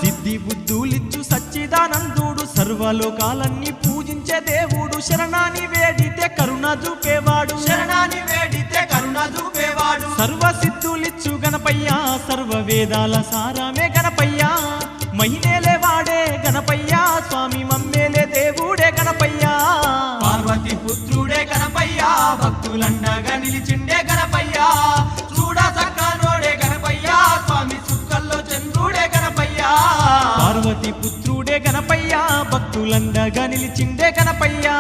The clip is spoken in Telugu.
సిద్ధి బుద్ధులిచ్చు సచ్చిదానందుడు సర్వలోకాలన్నీ పూజించే దేవుడు శరణాని వేడితే కరుణ చూపేవాడు సర్వ సిద్ధులిచ్చు గణపయ్యా సర్వ వేదాల సారమే గణపయ్యా మహిమేలే వాడే గణపయ్యా స్వామి మమ్మేలే దేవుడే గణపయ్యా పార్వతి పుత్రుడే గణపయ్యా భక్తులండగా నిలిచిండే గణపయ్యా చూడ సక్కనోడే గణపయ్యా స్వామి సుక్కల్లో చంద్రుడే గణపయ్యా పార్వతి పుత్రుడే గణపయ్యా భక్తులండగా నిలిచిండే గణపయ్యా